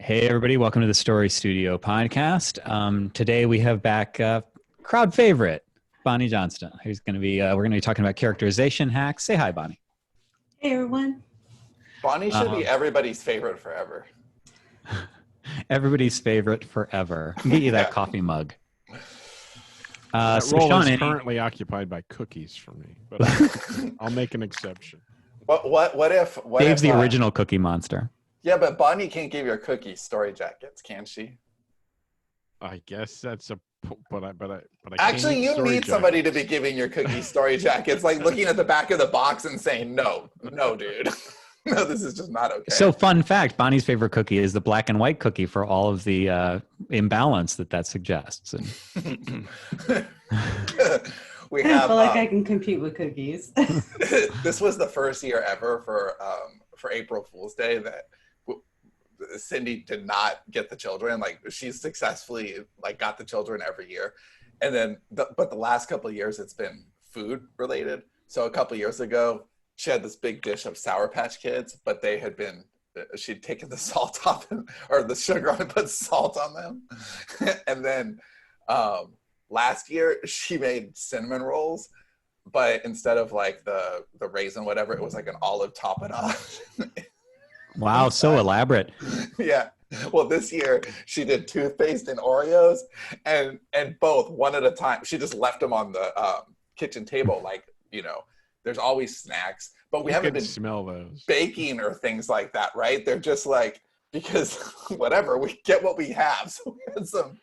Hey everybody, welcome to the Story Studio podcast. Today we have back crowd favorite, Bonnie Johnston, who's going to be, we're going to be talking about characterization hacks. Say hi, Bonnie. Hey everyone. Bonnie should be everybody's favorite forever. Everybody's favorite forever. Get you that coffee mug. That role is currently occupied by cookies for me, but I'll make an exception. What if Dave's the original Cookie Monster. Yeah, but Bonnie can't give your cookies story jackets, can she? I guess that's a but I actually you need somebody to be giving your cookies story jackets, like looking at the back of the box and saying no, dude. No, this is just not okay. So fun fact, Bonnie's favorite cookie is the black and white cookie for all of the imbalance that suggests. And I feel like I can compete with cookies. This was the first year ever for April Fool's Day that Cindy did not get the children. Like, she's successfully got the children every year, and then but the last couple of years it's been food related. So a couple of years ago she had this big dish of Sour Patch Kids, but she'd taken the salt off or the sugar and put salt on them. And then last year she made cinnamon rolls, but instead of the raisin whatever, it was like an olive tapenade. Wow, so elaborate. Yeah. Well, this year she did toothpaste and Oreos, and both one at a time. She just left them on the kitchen table. There's always snacks, but we haven't been smell those baking or things like that, right? They're just because whatever, we get what we have. So we had some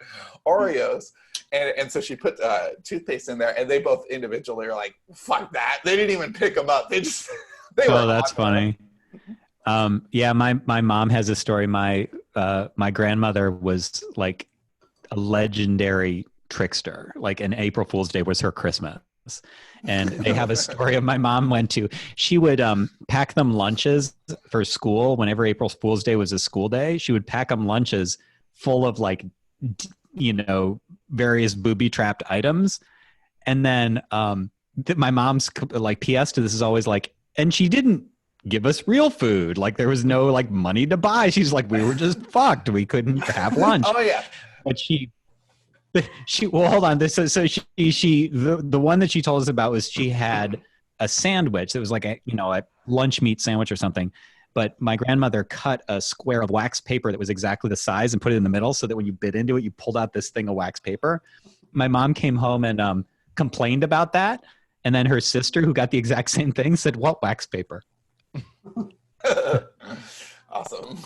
Oreos, and so she put toothpaste in there, and they both individually are like, fuck that. They didn't even pick them up. They were. Oh, that's funny. Yeah, my mom has a story. My grandmother was like a legendary trickster. And April Fool's Day was her Christmas. And they have a story of my mom she would pack them lunches for school. Whenever April Fool's Day was a school day, she would pack them lunches full of various booby-trapped items. And then my mom's PS to this is always and she didn't give us real food. There was no money to buy. She's we were just fucked. We couldn't have lunch. Oh yeah. But she well, hold on. The one that she told us about was she had a sandwich. It was a lunch meat sandwich or something. But my grandmother cut a square of wax paper that was exactly the size and put it in the middle so that when you bit into it, you pulled out this thing of wax paper. My mom came home and complained about that. And then her sister, who got the exact same thing, said, "What wax paper?" Awesome.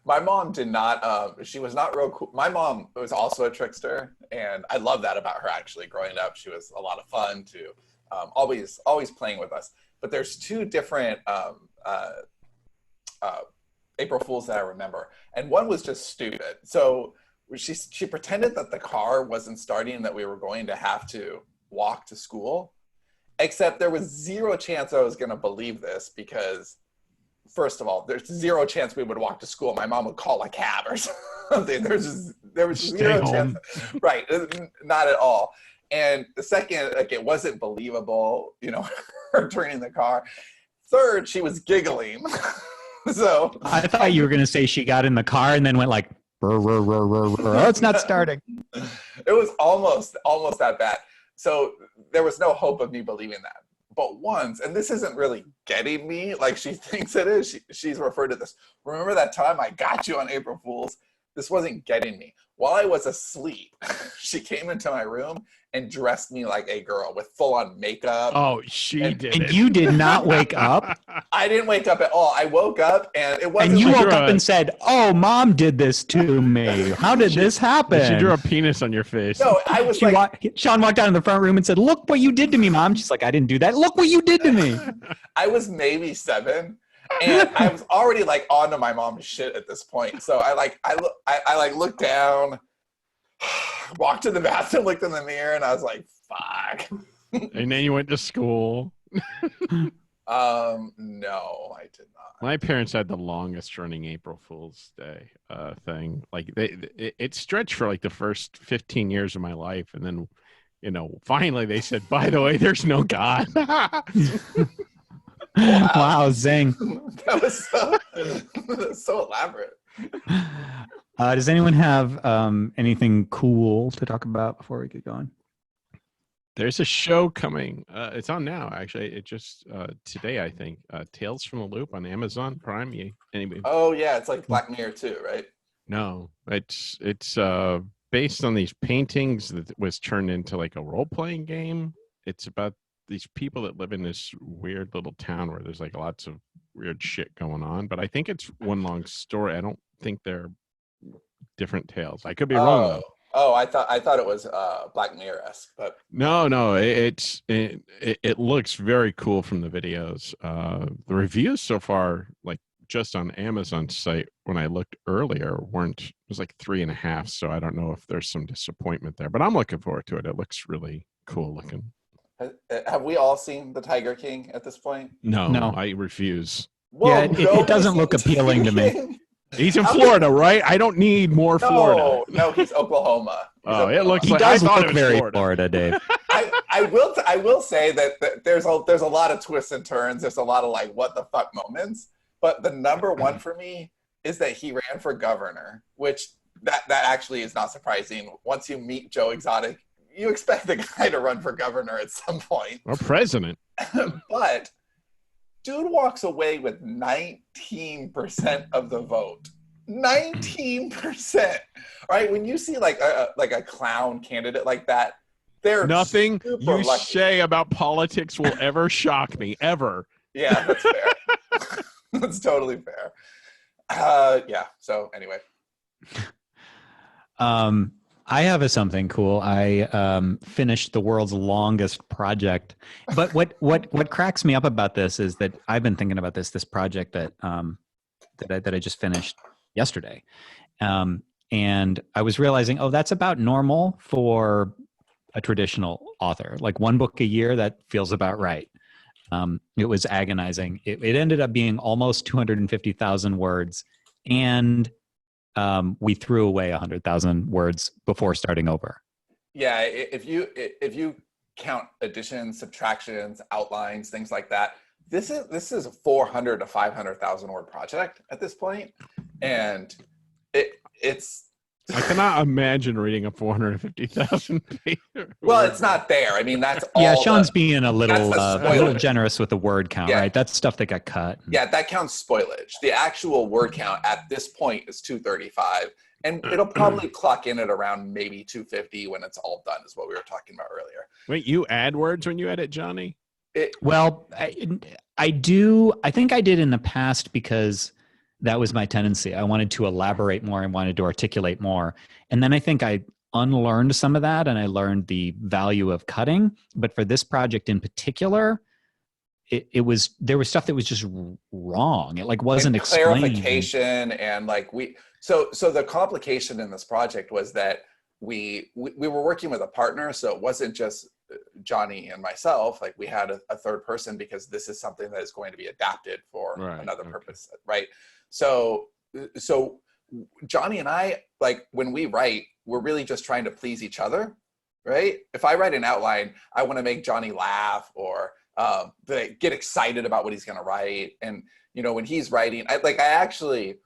My mom did not, she was not real cool. My mom was also a trickster, and I love that about her. Actually, growing up, she was a lot of fun too. Always playing with us. But there's two different April Fools that I remember, and one was just stupid. So she pretended that the car wasn't starting and that we were going to have to walk to school, except there was zero chance I was going to believe this because, first of all, there's zero chance we would walk to school. My mom would call a cab or something. There was zero chance. Right. Not at all. And the second, it wasn't believable, her turning the car. Third, she was giggling. So I thought you were going to say she got in the car and then went "Brr, brr, brr, brr, brr. Oh, it's not starting." It was almost that bad. So there was no hope of me believing that. But once, and this isn't really getting me like she thinks it is, she's referred to this. Remember that time I got you on April Fool's? This wasn't getting me. While I was asleep, she came into my room and dressed me like a girl with full-on makeup. Oh, did. And you did not wake up? I didn't wake up at all. I woke up and it wasn't. And you woke up and said, "Oh, Mom did this to me. How did this happen?" She drew a penis on your face. No, I was Sean walked out in the front room and said, "Look what you did to me, Mom." She's like, "I didn't do that. Look what you did to me." I was maybe 7. And I was already onto my mom's shit at this point. So I looked down, walked to the bathroom, looked in the mirror, and I was like, fuck. And then you went to school. No, I did not. My parents had the longest running April Fool's Day thing. It stretched for the first 15 years of my life, and then finally they said, "By the way, there's no God." Wow, zing. That was so elaborate. Does anyone have anything cool to talk about before we get going? There's a show coming. It's on now, actually. It just today, I think. Tales from the Loop on Amazon Prime. Anyway. Oh yeah, it's like Black Mirror too, right? No, it's based on these paintings that was turned into like a role playing game. It's about these people that live in this weird little town where there's like lots of weird shit going on. But I think it's one long story. I don't think they're different tales. I could be wrong though. Oh, I thought it was Black Mirror-esque, but No, it looks very cool from the videos. The reviews so far, like just on Amazon's site, when I looked earlier, it was like 3.5. So I don't know if there's some disappointment there, but I'm looking forward to it. It looks really cool looking. have we all seen The Tiger King at this point? No. I refuse. Whoa, Yeah, it doesn't look appealing to me. He's in Florida, right? I don't need more Florida. No, he's Oklahoma. It looks He like does I thought look it was very Florida, Dave. I will say that there's a lot of twists and turns. There's a lot of like what the fuck moments. But the number one for me is that he ran for governor, which that actually is not surprising. Once you meet Joe Exotic, you expect the guy to run for governor at some point. or president. But dude walks away with 19% of the vote. 19%. Right? When you see like a clown candidate like that, they're nothing super you lucky. say about politics will ever shock me, ever. Yeah, that's fair. That's totally fair. Yeah. So anyway. I have something cool. I finished the world's longest project. But what cracks me up about this is that I've been thinking about this project that I just finished yesterday, and I was realizing, that's about normal for a traditional author. Like one book a year, that feels about right. It was agonizing. It ended up being almost 250,000 words, and we threw away 100,000 words before starting over. Yeah, if you count additions, subtractions, outlines, things like that, this is a 400 to 500,000 word project at this point, and it's. I cannot imagine reading a 450,000 page. Well, it's not there. I mean, that's all. Yeah, Sean's being a little spoilage. generous with the word count, right? That's stuff that got cut. Yeah, that counts spoilage. The actual word count at this point is 235, and it'll probably clock in at around maybe 250 when it's all done, is what we were talking about earlier. Wait, you add words when you edit, Johnny? Well, I do. I think I did in the past because that was my tendency. I wanted to elaborate more and wanted to articulate more. And then I think I unlearned some of that and I learned the value of cutting. But for this project in particular, there was stuff that was just wrong. It like wasn't and explained. Clarification and like so the complication in this project was that we were working with a partner, so it wasn't just Johnny and myself. Like we had a third person because this is something that is going to be adapted for another purpose, right? So Johnny and I, like when we write, we're really just trying to please each other, right? If I write an outline, I want to make Johnny laugh or get excited about what he's going to write. And when he's writing, I actually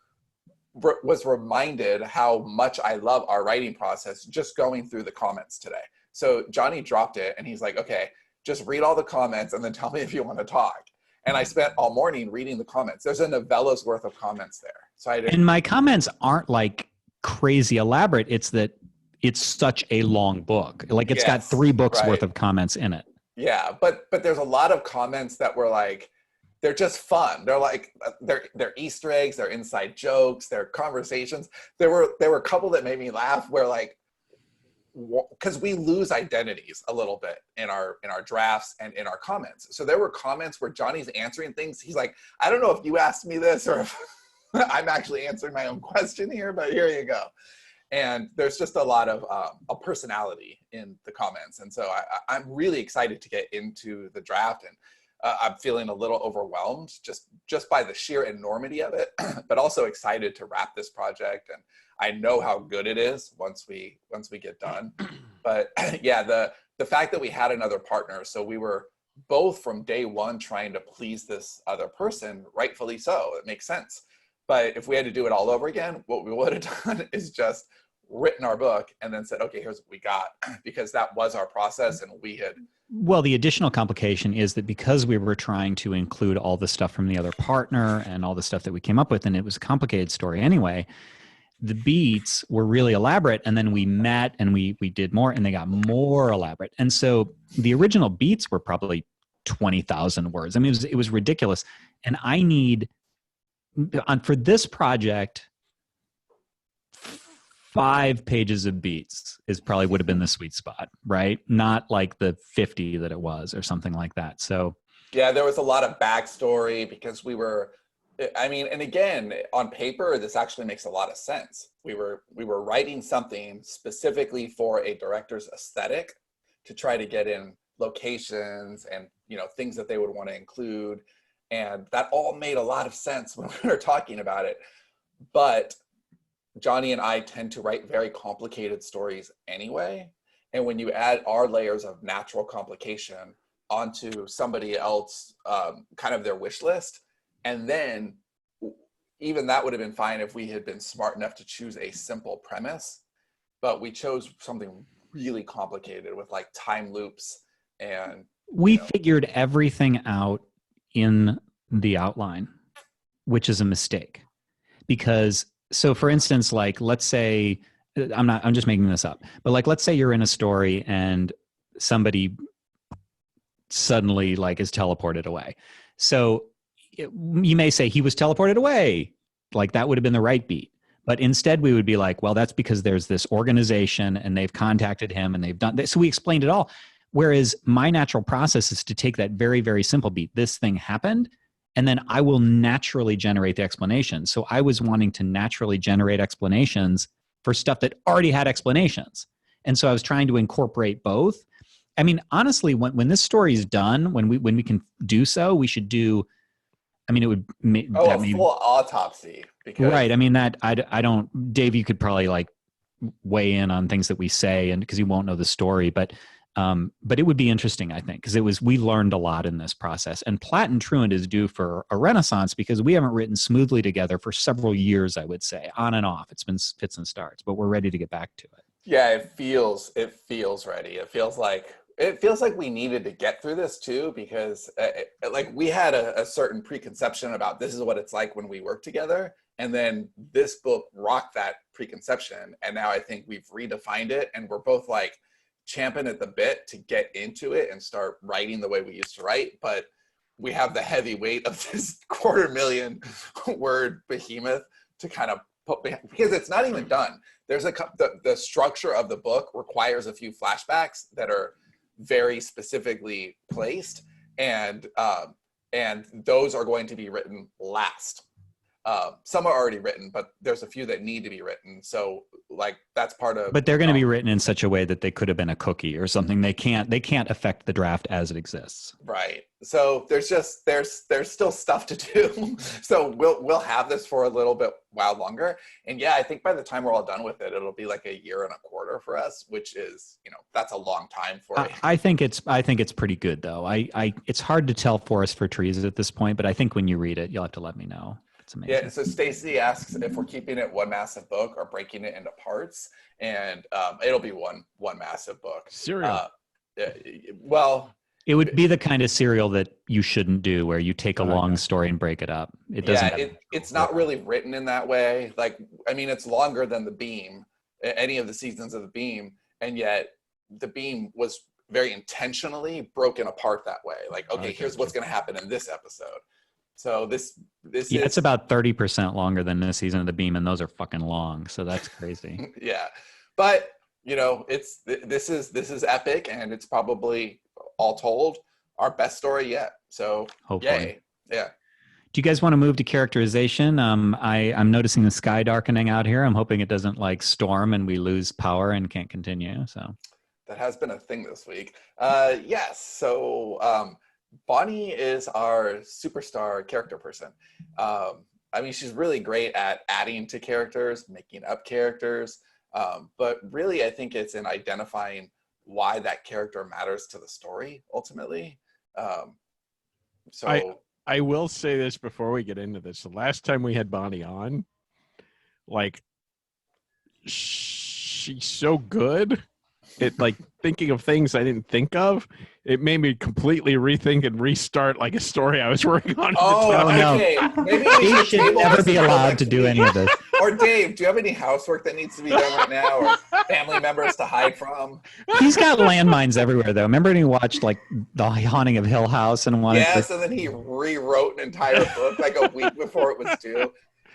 was reminded how much I love our writing process just going through the comments today. So Johnny dropped it and he's like, okay, just read all the comments and then tell me if you want to talk. And I spent all morning reading the comments. There's a novella's worth of comments there. So and my comments aren't like crazy elaborate. It's that it's such a long book. Like it's got 3 books worth of comments in it. Yeah, but there's a lot of comments that were like, they're just fun. They're like they're Easter eggs, they're inside jokes, they're conversations. There were a couple that made me laugh where like, because we lose identities a little bit in our drafts and in our comments. So there were comments where Johnny's answering things. He's like, I don't know if you asked me this or if I'm actually answering my own question here, but here you go. And there's just a lot of a personality in the comments. And so I'm really excited to get into the draft, and I'm feeling a little overwhelmed just by the sheer enormity of it, but also excited to wrap this project. And I know how good it is once we get done. But yeah, the fact that we had another partner, so we were both from day one trying to please this other person, rightfully so, it makes sense. But if we had to do it all over again, what we would have done is just written our book and then said, okay, here's what we got, because that was our process, and we had. Well, the additional complication is that because we were trying to include all the stuff from the other partner and all the stuff that we came up with, and it was a complicated story anyway, the beats were really elaborate, and then we met and we did more, and they got more elaborate. And so the original beats were probably 20,000 words. I mean, it was ridiculous. And I need, for this project, 5 pages of beats probably would have been the sweet spot, right? Not like the 50 that it was or something like that. So yeah, there was a lot of backstory because we were, I mean, and again, on paper, this actually makes a lot of sense. We were writing something specifically for a director's aesthetic to try to get in locations and, you know, things that they would want to include. And that all made a lot of sense when we were talking about it. But Johnny and I tend to write very complicated stories anyway. And when you add our layers of natural complication onto somebody else, kind of their wish list, and then even that would have been fine if we had been smart enough to choose a simple premise, but we chose something really complicated with like time loops. And we figured everything out in the outline, which is a mistake. Because, so for instance, like, let's say, I'm just making this up, but like, let's say you're in a story and somebody suddenly like is teleported away. So you may say he was teleported away. Like that would have been the right beat. But instead we would be like, well, that's because there's this organization and they've contacted him and they've done this. So we explained it all. Whereas my natural process is to take that very, very simple beat. This thing happened. And then I will naturally generate the explanation. So I was wanting to naturally generate explanations for stuff that already had explanations. And so I was trying to incorporate both. I mean, honestly, when this story is done, when we can do so, we should do, I mean, it would make a full autopsy. Because right. I mean, that I don't, Dave, you could probably like weigh in on things that we say, and because you won't know the story, but it would be interesting, I think, because we learned a lot in this process. And Platt and Truant is due for a renaissance because we haven't written smoothly together for several years, I would say, on and off. It's been fits and starts, but we're ready to get back to it. Yeah, it feels ready. It feels like we needed to get through this too, because like we had a certain preconception about this is what it's like when we work together. And then this book rocked that preconception. And now I think we've redefined it, and we're both like champing at the bit to get into it and start writing the way we used to write. But we have the heavy weight of this 250,000 word behemoth to kind of put behind, because it's not even done. There's the structure of the book requires a few flashbacks that are very specifically placed, and those are going to be written last. Some are already written, but there's a few that need to be written. So like that's part of. But they're going to be written in such a way that they could have been a cookie or something. They can't affect the draft as it exists. Right. So there's still stuff to do. So we'll have this for a little bit while longer. And yeah, I think by the time we're all done with it, it'll be like 1.25 years for us, which is, that's a long time for it. I think it's pretty good though. It's hard to tell Forest for Trees at this point, but I think when you read it, you'll have to let me know. It's amazing. Yeah, so Stacy asks if we're keeping it one massive book or breaking it into parts, and it'll be one massive book. Serial. Well, it would be the kind of serial that you shouldn't do, where you take a long story and break it up. It doesn't. Yeah, it's not really written in that way. Like, I mean, it's longer than The Beam, any of the seasons of The Beam, and yet The Beam was very intentionally broken apart that way. Like, okay, here's what's going to happen in this episode. So this it's about 30% longer than this season of The Beam, and those are fucking long. So that's crazy. Yeah, but this is epic, and it's probably all told our best story yet. So hopefully. Yay. Yeah. Do you guys want to move to characterization? I'm noticing the sky darkening out here. I'm hoping it doesn't like storm and we lose power and can't continue. So that has been a thing this week. Yes. So Bonnie is our superstar character person. I mean, she's really great at adding to characters, making up characters. But really, I think it's in identifying why that character matters to the story ultimately. I will say this before we get into this. The last time we had Bonnie on, like, she's so good at like thinking of things I didn't think of. It made me completely rethink and restart like a story I was working on. Oh, Oh, no. okay. Maybe we He should should table never this be until allowed next to do week. any of this. Or Dave, do you have any housework that needs to be done right now, or family members to hide from? He's got landmines everywhere, though. Remember when he watched like The Haunting of Hill House and wanted Yes, to? and then he rewrote an entire book like a week before it was due.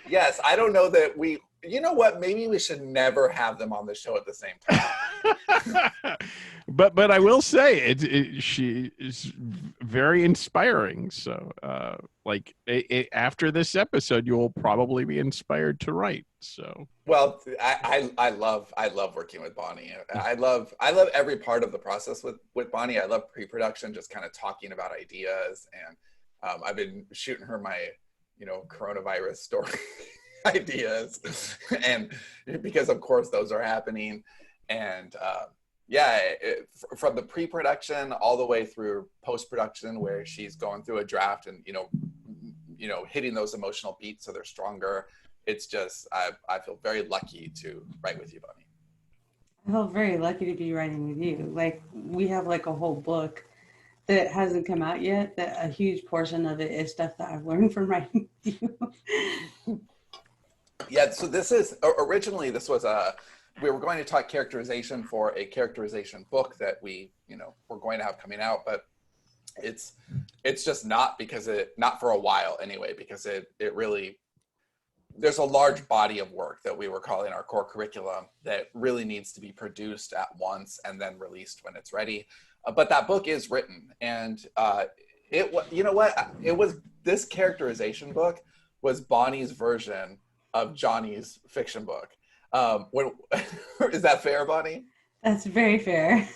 Yes, I don't know that we. You know what? Maybe we should never have them on the show at the same time. but I will say she is very inspiring. So after this episode, you will probably be inspired to write. So Well, I love working with Bonnie. I love every part of the process with Bonnie. I love pre-production, just kind of talking about ideas, and I've been shooting her my coronavirus story ideas, and because of course those are happening, and from the pre-production all the way through post-production, where she's going through a draft and hitting those emotional beats so they're stronger. It's just I feel very lucky to write with you, Bonnie. I feel very lucky to be writing with you. Like, we have like a whole book that hasn't come out yet, that a huge portion of it is stuff that I've learned from writing with you. Yeah, so this is originally we were going to talk characterization for a characterization book that we're going to have coming out, but it's just not for a while anyway, because it really, there's a large body of work that we were calling our core curriculum that really needs to be produced at once and then released when it's ready. But that book is written, and this characterization book was Bonnie's version of Johnny's fiction book. Is that fair, Bonnie? That's very fair.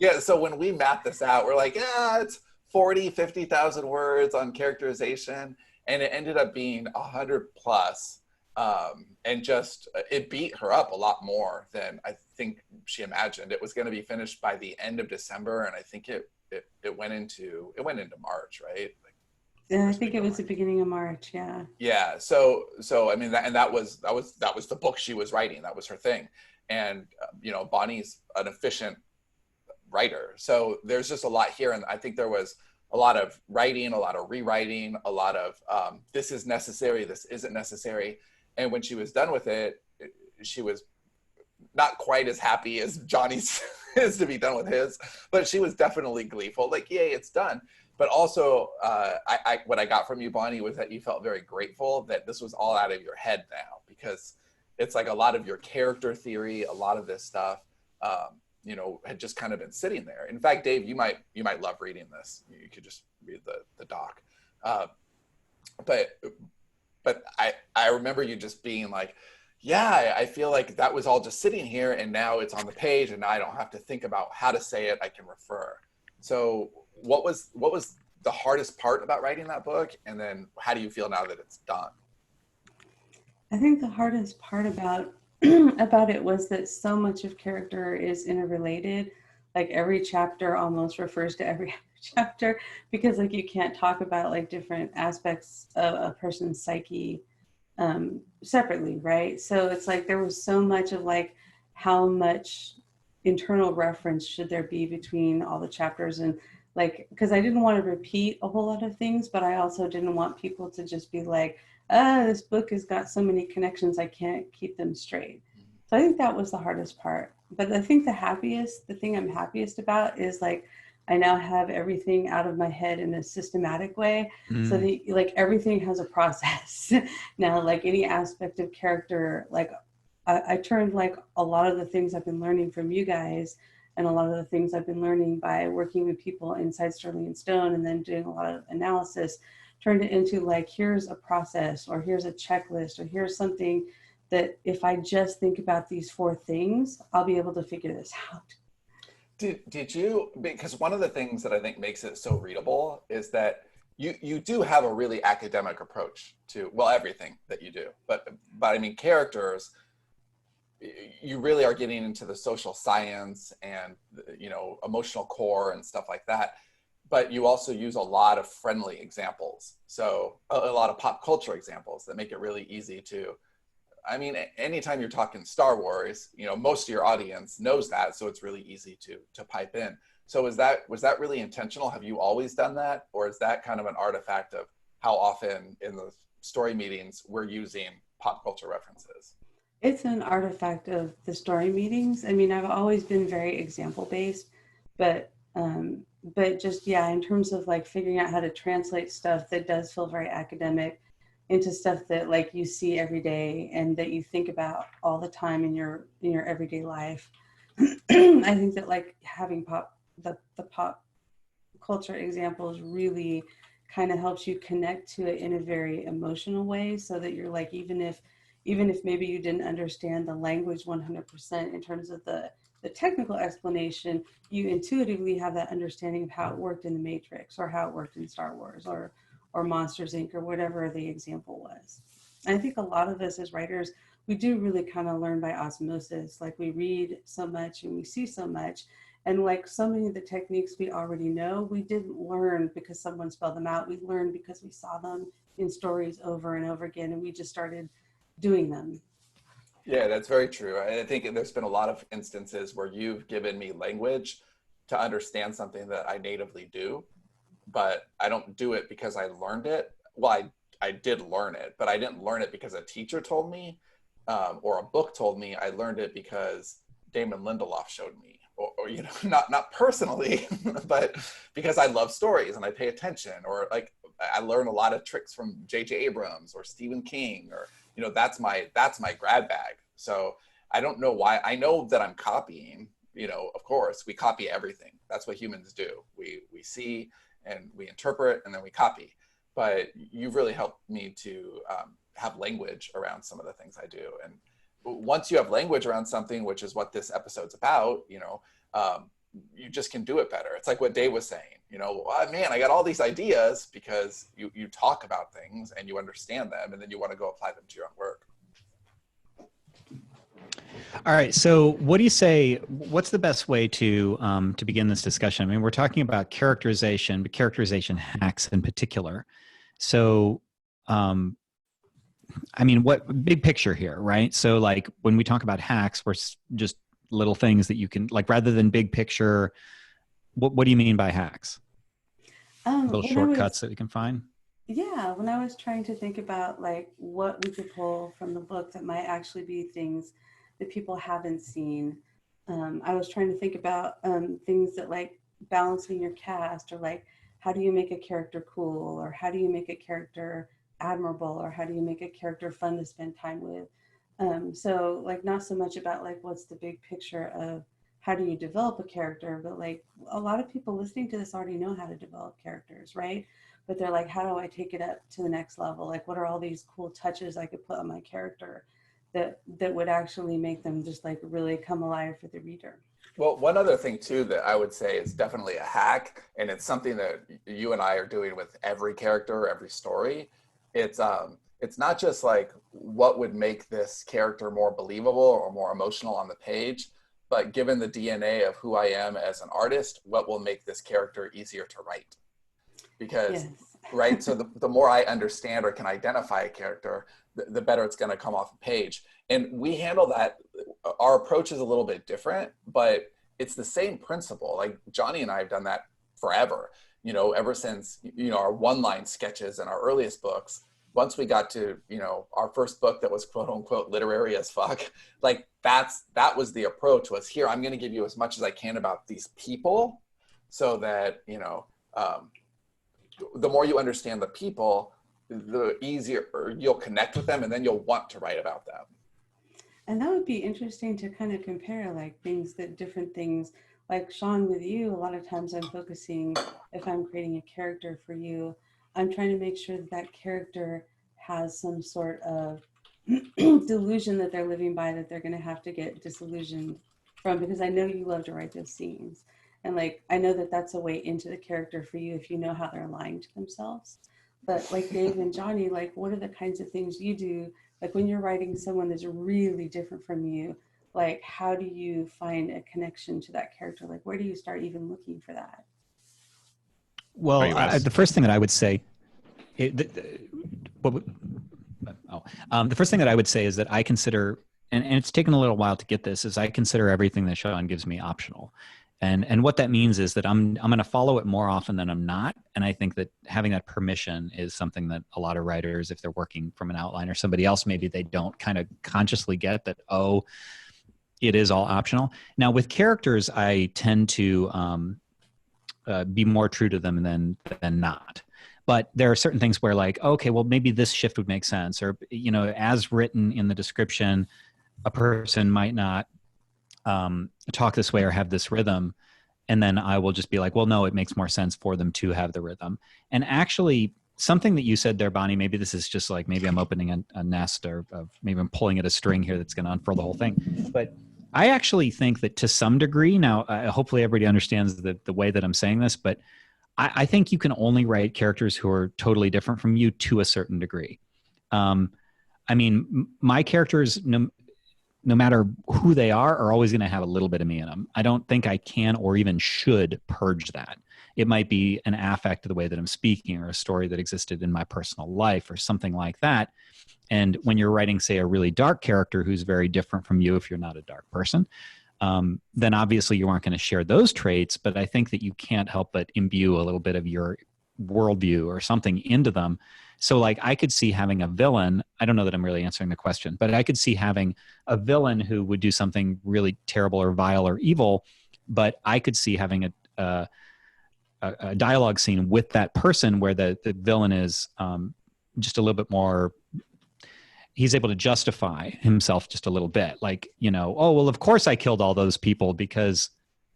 Yeah, so when we mapped this out, we're like, it's 50,000 words on characterization, and it ended up being 100 plus, and just it beat her up a lot more than I think she imagined. It was going to be finished by the end of December, and I think it went into March, right? Yeah, I think it was the beginning of March. Yeah. Yeah. So I mean, that was the book she was writing. That was her thing. And Bonnie's an efficient writer. So there's just a lot here, and I think there was a lot of writing, a lot of rewriting, a lot of this is necessary, this isn't necessary. And when she was done with it, she was not quite as happy as Johnny's is to be done with his, but she was definitely gleeful. Like, yay, it's done. But also, what I got from you, Bonnie, was that you felt very grateful that this was all out of your head now, because it's like a lot of your character theory, a lot of this stuff, had just kind of been sitting there. In fact, Dave, you might love reading this. You could just read the doc. But I remember you just being like, yeah, I feel like that was all just sitting here, and now it's on the page, and now I don't have to think about how to say it. I can refer. So what was the hardest part about writing that book, and then how do you feel now that it's done? I think the hardest part about it was that so much of character is interrelated. Like, every chapter almost refers to every other chapter, because like you can't talk about like different aspects of a person's psyche separately, right? So it's like there was so much of like how much internal reference should there be between all the chapters, and like, because I didn't want to repeat a whole lot of things, but I also didn't want people to just be like, this book has got so many connections, I can't keep them straight. So I think that was the hardest part. But I think the thing I'm happiest about is like, I now have everything out of my head in a systematic way. So like everything has a process. Now, like any aspect of character, like I turned like a lot of the things I've been learning from you guys, and a lot of the things I've been learning by working with people inside Sterling and Stone, and then doing a lot of analysis, turned it into like, here's a process, or here's a checklist, or here's something that if I just think about these 4 things, I'll be able to figure this out. Did you, because one of the things that I think makes it so readable is that you do have a really academic approach to, well, everything that you do, but I mean, characters, you really are getting into the social science and emotional core and stuff like that. but you also use a lot of friendly examples. So a lot of pop culture examples that make it really easy to, I mean, anytime you're talking Star Wars, you know, most of your audience knows that, so it's really easy to pipe in. So was that really intentional? Have you always done that? Or is that kind of an artifact of how often in the story meetings we're using pop culture references? It's an artifact of the story meetings. I mean, I've always been very example based, but just, yeah, in terms of like figuring out how to translate stuff that does feel very academic into stuff that like you see every day and that you think about all the time in your everyday life. I think that like having the pop culture examples really kind of helps you connect to it in a very emotional way, so that you're like, even if maybe you didn't understand the language 100% in terms of the technical explanation, you intuitively have that understanding of how it worked in the Matrix, or how it worked in Star Wars, or Monsters Inc., or whatever the example was. And I think a lot of us as writers, we do really kind of learn by osmosis. Like we read so much and we see so much, and like so many of the techniques we already know, we didn't learn because someone spelled them out. We learned because we saw them in stories over and over again, and we just started doing them. Yeah, that's very true. I think there's been a lot of instances where you've given me language to understand something that I natively do, but I don't do it because I learned it. Well, I did learn it, but I didn't learn it because a teacher told me, or a book told me. I learned it because Damon Lindelof showed me, or you know, not personally, but because I love stories and I pay attention, or like I learn a lot of tricks from J.J. Abrams or Stephen King, or you know, that's my grab bag. So I don't know why. I know that I'm copying. You know, of course, we copy everything. That's what humans do. We see and we interpret and then we copy. But you've really helped me to have language around some of the things I do. And once you have language around something, which is what this episode's about, you know, you just can do it better. It's like what Dave was saying, you know, man, I got all these ideas, because you talk about things and you understand them, and then you want to go apply them to your own work. All right. So what do you say, what's the best way to begin this discussion? I mean, we're talking about characterization, but characterization hacks in particular. So, I mean, what big picture here, right? So like when we talk about hacks, we're just little things that you can, like, rather than big picture, what do you mean by hacks? Little shortcuts that we can find? Yeah, when I was trying to think about like what we could pull from the book that might actually be things that people haven't seen, I was trying to think about things that like balancing your cast, or like how do you make a character cool, or how do you make a character admirable, or how do you make a character fun to spend time with. So like not so much about like what's the big picture of how do you develop a character, but like a lot of people listening to this already know how to develop characters, right? But they're like, how do I take it up to the next level? Like, what are all these cool touches I could put on my character that would actually make them just like really come alive for the reader? Well, one other thing too that I would say is definitely a hack, and it's something that you and I are doing with every character, every story. It's not just like what would make this character more believable or more emotional on the page, but given the DNA of who I am as an artist, what will make this character easier to write? Because, Yes. right, so the more I understand or can identify a character, the better it's going to come off the page. And we handle that. Our approach is a little bit different, but it's the same principle. Like Johnny and I have done that forever, you know, ever since, you know, our one-line sketches in our earliest books. Once we got to, you know, our first book that was quote unquote literary as fuck, like that was the approach, was here, I'm going to give you as much as I can about these people, so that, you know, the more you understand the people, the easier you'll connect with them, and then you'll want to write about them. And that would be interesting to kind of compare like different things. Like Sean, with you, a lot of times I'm focusing, if I'm creating a character for you, I'm trying to make sure that that character has some sort of delusion that they're living by, that they're going to have to get disillusioned from, because I know you love to write those scenes. And like, I know that that's a way into the character for you if you know how they're lying to themselves. But like Dave and Johnny, like, what are the kinds of things you do? Like when you're writing someone that's really different from you, like how do you find a connection to that character? Like where do you start even looking for that? Well, the first thing that I would say, the first thing that I would say is that I consider, and it's taken a little while to get this, is I consider everything that Sean gives me optional. And what that means is that I'm going to follow it more often than I'm not. And I think that having that permission is something that a lot of writers, if they're working from an outline or somebody else, maybe they don't kind of consciously get that, oh, it is all optional. Now with characters, I tend to be more true to them than not. But there are certain things where like, okay, well, maybe this shift would make sense. Or, you know, as written in the description, a person might not talk this way or have this rhythm. And then I will just be like, well, no, it makes more sense for them to have the rhythm. And actually, something that you said there, Bonnie, maybe this is just like, maybe I'm opening a nest, or maybe I'm pulling at a string here that's going to unfurl the whole thing. But I actually think that to some degree, now, hopefully everybody understands the way that I'm saying this, but I think you can only write characters who are totally different from you to a certain degree. I mean, my characters, no matter who they are always going to have a little bit of me in them. I don't think I can or even should purge that. It might be an affect to the way that I'm speaking, or a story that existed in my personal life, or something like that. And when you're writing, say, a really dark character who's very different from you, if you're not a dark person, then obviously you aren't going to share those traits. But I think that you can't help but imbue a little bit of your worldview or something into them. So like I could see having a villain, I don't know that I'm really answering the question, but I could see having a villain who would do something really terrible or vile or evil, but I could see having a dialogue scene with that person where the villain is just a little bit more, he's able to justify himself just a little bit. Like, you know, oh, well, of course I killed all those people because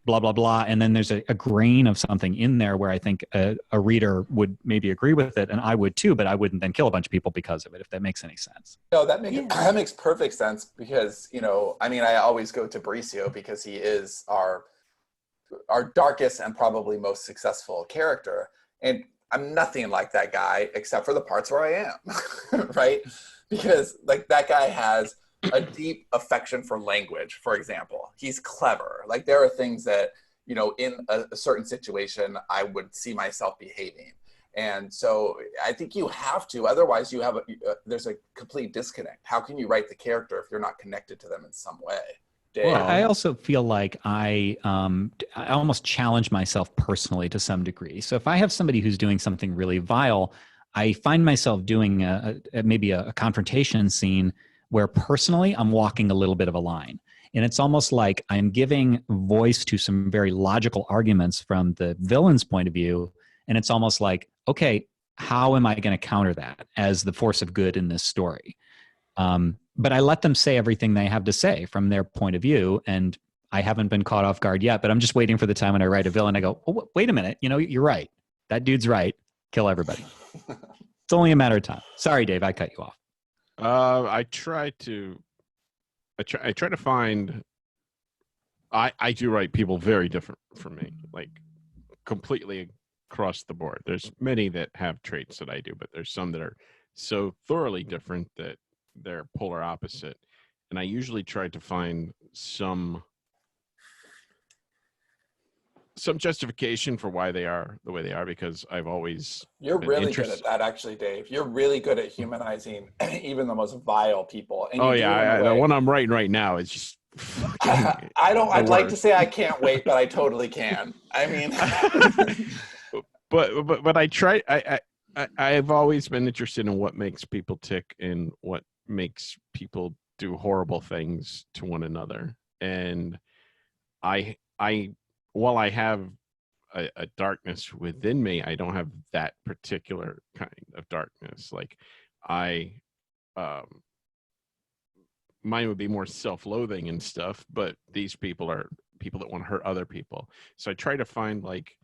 blah, blah, blah. And then there's a grain of something in there where I think a reader would maybe agree with it, and I would too, but I wouldn't then kill a bunch of people because of it, if that makes any sense. No, that makes perfect sense, because, you know, I mean, I always go to Mauricio because he is our darkest and probably most successful character. And I'm nothing like that guy except for the parts where I am, right? Because like that guy has a deep affection for language, for example. He's clever. Like there are things that, you know, in a certain situation, I would see myself behaving. And so I think you have to, otherwise you have there's a complete disconnect. How can you write the character if you're not connected to them in some way? Dave? Well, I also feel like I almost challenge myself personally to some degree. So if I have somebody who's doing something really vile, I find myself doing maybe a confrontation scene where personally I'm walking a little bit of a line. And it's almost like I'm giving voice to some very logical arguments from the villain's point of view. And it's almost like, okay, how am I going to counter that as the force of good in this story? But I let them say everything they have to say from their point of view. And I haven't been caught off guard yet, but I'm just waiting for the time when I write a villain. I go, oh, wait a minute. You know, you're right. That dude's right. Kill everybody. It's only a matter of time. Sorry, Dave, I cut you off. I try to find, I do write people very different from me, like completely across the board. There's many that have traits that I do, but there's some that are so thoroughly different that they're polar opposite. And I usually try to find some justification for why they are the way they are, because I've always You're really good at that, actually, Dave. You're really good at humanizing even the most vile people. And the one I'm writing right now is just I'd like to say I can't wait, but I totally can. I mean, but I try. I've always been interested in what makes people tick and what makes people do horrible things to one another. And while I have a darkness within me, I don't have that particular kind of darkness. Like mine would be more self-loathing and stuff, but these people are people that want to hurt other people. So I try to find like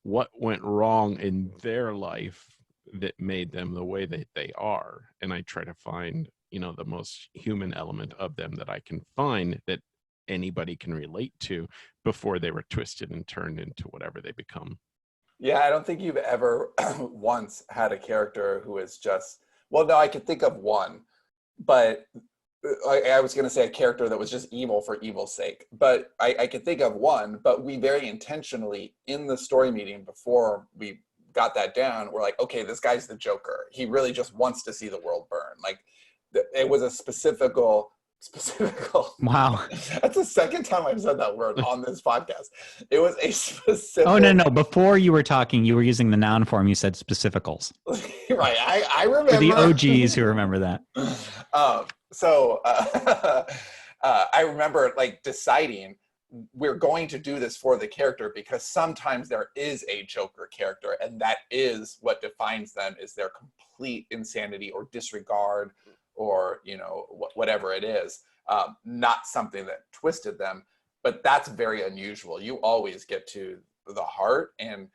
what went wrong in their life that made them the way that they are. And I try to find, you know, the most human element of them that I can find that anybody can relate to before they were twisted and turned into whatever they become. Yeah, I don't think you've ever once had a character who is just, well, no, I could think of one, but I was going to say a character that was just evil for evil's sake, but I could think of one, but we very intentionally in the story meeting before we got that down, we're like, okay, this guy's the Joker. He really just wants to see the world burn. Like it was a specific. Wow. That's the second time I've said that word on this podcast. It was a specific. Oh, no. Before you were talking, you were using the noun form. You said specificals. Right. I remember. For the OGs who remember that. I remember like deciding we're going to do this for the character because sometimes there is a Joker character, and that is what defines them, is their complete insanity or disregard or, you know, whatever it is, not something that twisted them. But that's very unusual. You always get to the heart, and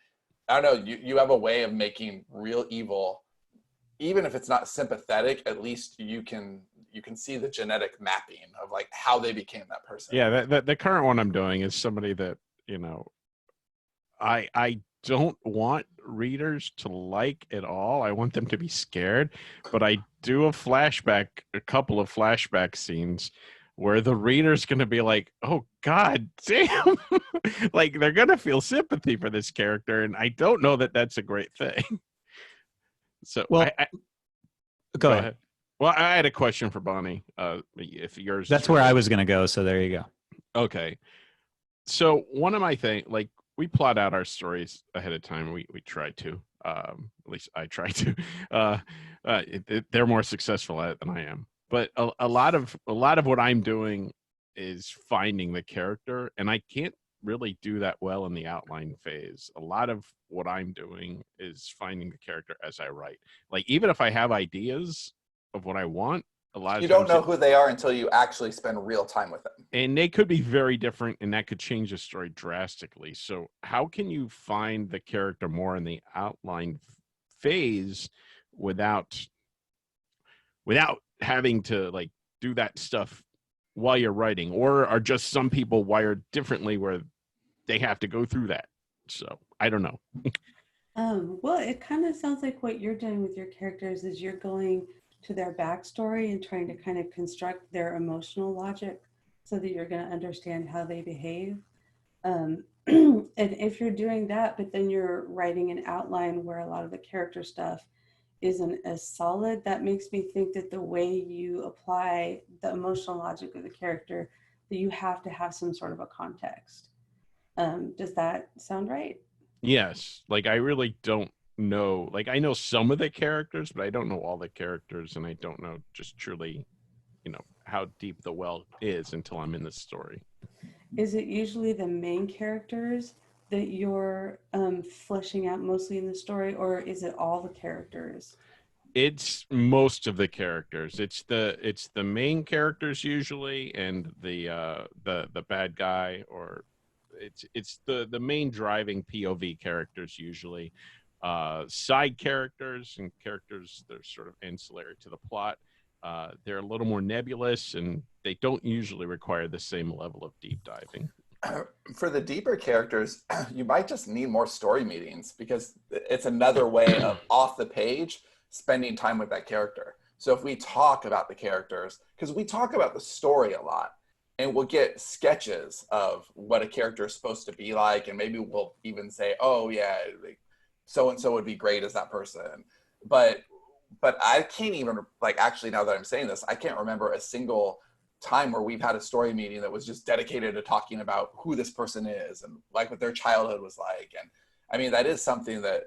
I don't know, you have a way of making real evil, even if it's not sympathetic, at least you can see the genetic mapping of like how they became that person. Yeah, the current one I'm doing is somebody that, you know, I don't want readers to like at all. I want them to be scared, but I do a couple of flashback scenes where the reader's going to be like, oh, God damn. Like, they're going to feel sympathy for this character, and I don't know that that's a great thing. So, well, go ahead. Well, I had a question for Bonnie. If yours, that's where I was going to go. So there you go. Okay. So one of my things, like, we plot out our stories ahead of time. We try to, at least I try to. They're more successful at it than I am. But a lot of what I'm doing is finding the character, and I can't really do that well in the outline phase. A lot of what I'm doing is finding the character as I write. Like, even if I have ideas of what I want, a lot of you don't know who they are until you actually spend real time with them. And they could be very different, and that could change the story drastically. So how can you find the character more in the outline phase without having to like do that stuff while you're writing? Or are just some people wired differently where they have to go through that? So I don't know. Well, it kind of sounds like what you're doing with your characters is you're going to their backstory and trying to kind of construct their emotional logic so that you're going to understand how they behave. And if you're doing that, but then you're writing an outline where a lot of the character stuff isn't as solid, that makes me think that the way you apply the emotional logic of the character, that you have to have some sort of a context. Does that sound right? Yes. Like, I really don't know. Like, I know some of the characters, but I don't know all the characters, and I don't know just truly, you know, how deep the well is until I'm in the story. Is it usually the main characters that you're fleshing out mostly in the story, or is it all the characters? It's most of the characters. It's the main characters usually, and the bad guy, or it's the main driving POV characters usually. Side characters and characters that are sort of ancillary to the plot, they're a little more nebulous, and they don't usually require the same level of deep diving. For the deeper characters, you might just need more story meetings, because it's another way of off the page spending time with that character. So if we talk about the characters, because we talk about the story a lot, and we'll get sketches of what a character is supposed to be like, and maybe we'll even say, oh yeah, like, so-and-so would be great as that person. But I can't even, like, actually, now that I'm saying this, I can't remember a single time where we've had a story meeting that was just dedicated to talking about who this person is and like what their childhood was like. And I mean, that is something that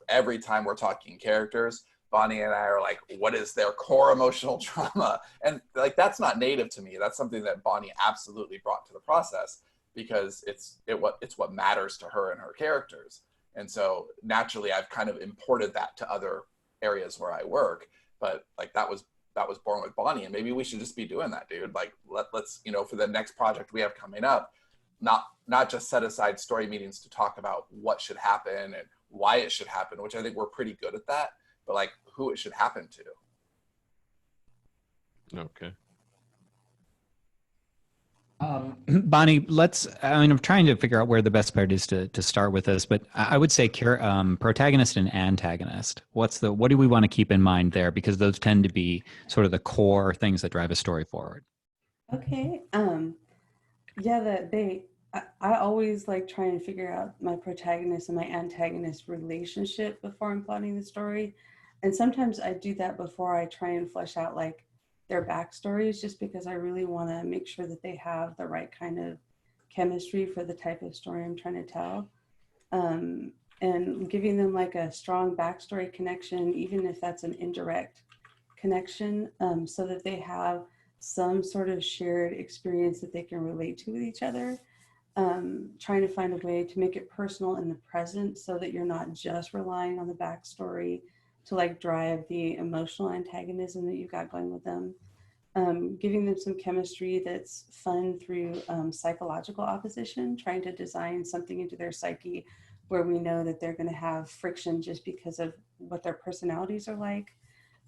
every time we're talking characters, Bonnie and I are like, what is their core emotional trauma? And like, that's not native to me. That's something that Bonnie absolutely brought to the process, because it's what matters to her and her characters. And so naturally I've kind of imported that to other areas where I work, but like that was born with Bonnie, and maybe we should just be doing that, dude. Like let's, you know, for the next project we have coming up, not just set aside story meetings to talk about what should happen and why it should happen, which I think we're pretty good at that, but like who it should happen to. Okay. Bonnie, I'm trying to figure out where the best part is to start with this, but I would say protagonist and antagonist. What do we want to keep in mind there? Because those tend to be sort of the core things that drive a story forward. Okay. Yeah, I always like trying to figure out my protagonist and my antagonist relationship before I'm plotting the story. And sometimes I do that before I try and flesh out like their backstories, just because I really want to make sure that they have the right kind of chemistry for the type of story I'm trying to tell. And giving them like a strong backstory connection, even if that's an indirect connection, so that they have some sort of shared experience that they can relate to with each other. Trying to find a way to make it personal in the present so that you're not just relying on the backstory to like drive the emotional antagonism that you've got going with them. Giving them some chemistry that's fun through psychological opposition, trying to design something into their psyche where we know that they're going to have friction just because of what their personalities are like.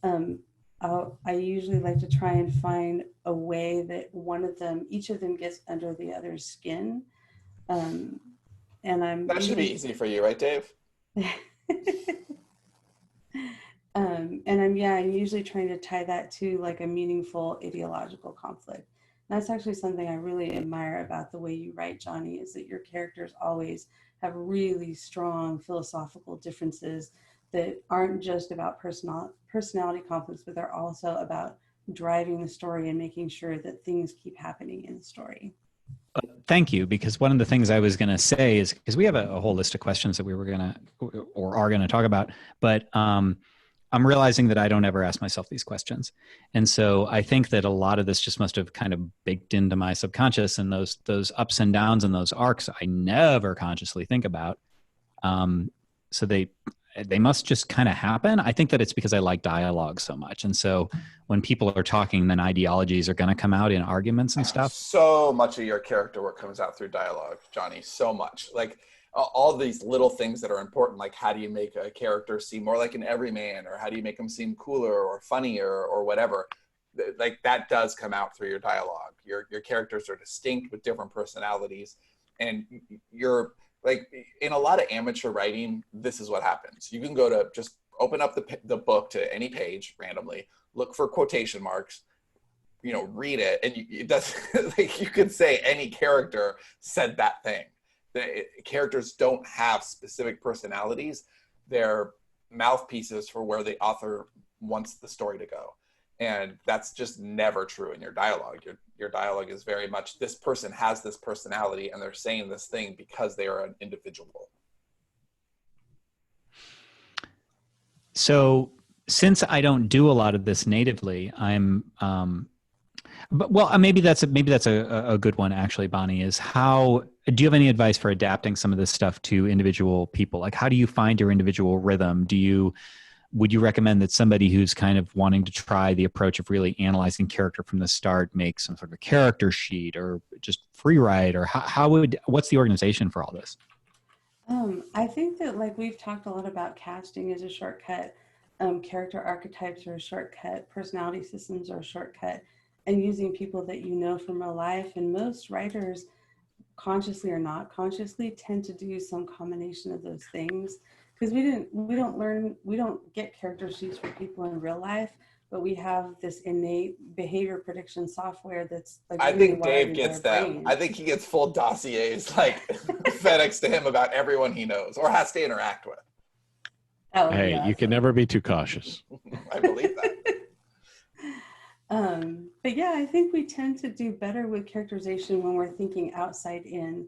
I usually like to try and find a way that each of them gets under the other's skin. And I'm That should be easy for you, right, Dave? I'm usually trying to tie that to like a meaningful ideological conflict. And that's actually something I really admire about the way you write, Johnny, is that your characters always have really strong philosophical differences that aren't just about personality conflicts, but they're also about driving the story and making sure that things keep happening in the story. Thank you, because one of the things I was going to say is, because we have a whole list of questions that we were going to or are going to talk about, but I'm realizing that I don't ever ask myself these questions. And so I think that a lot of this just must have kind of baked into my subconscious, and those ups and downs and those arcs I never consciously think about. So they must just kind of happen. I think that it's because I like dialogue so much. And so when people are talking, then ideologies are going to come out in arguments and stuff. So much of your character work comes out through dialogue, Johnny, so much. Like all these little things that are important, like how do you make a character seem more like an everyman, or how do you make them seem cooler or funnier or whatever, like that does come out through your dialogue. Your characters are distinct with different personalities, and you're like, in a lot of amateur writing, this is what happens. You can go to just open up the book to any page randomly, look for quotation marks, read it, and it does like you could say any character said that thing. The characters don't have specific personalities. They're mouthpieces for where the author wants the story to go. And that's just never true in your dialogue. Your dialogue is very much, this person has this personality and they're saying this thing because they are an individual. So since I don't do a lot of this natively, maybe that's a good one actually, Bonnie, is do you have any advice for adapting some of this stuff to individual people? Like, how do you find your individual rhythm? Would you recommend that somebody who's kind of wanting to try the approach of really analyzing character from the start make some sort of a character sheet, or just free write, or what's the organization for all this? I think that like we've talked a lot about casting as a shortcut, character archetypes are a shortcut, personality systems are a shortcut, and using people that you know from real life. And most writers, consciously or not consciously, tend to do some combination of those things, because we don't get character sheets for people in real life, but we have this innate behavior prediction software that's like, I think Dave gets them. I think he gets full dossiers like FedEx to him about everyone he knows or has to interact with. Hey, yeah, you can never be too cautious. I believe that. But yeah, I think we tend to do better with characterization when we're thinking outside in.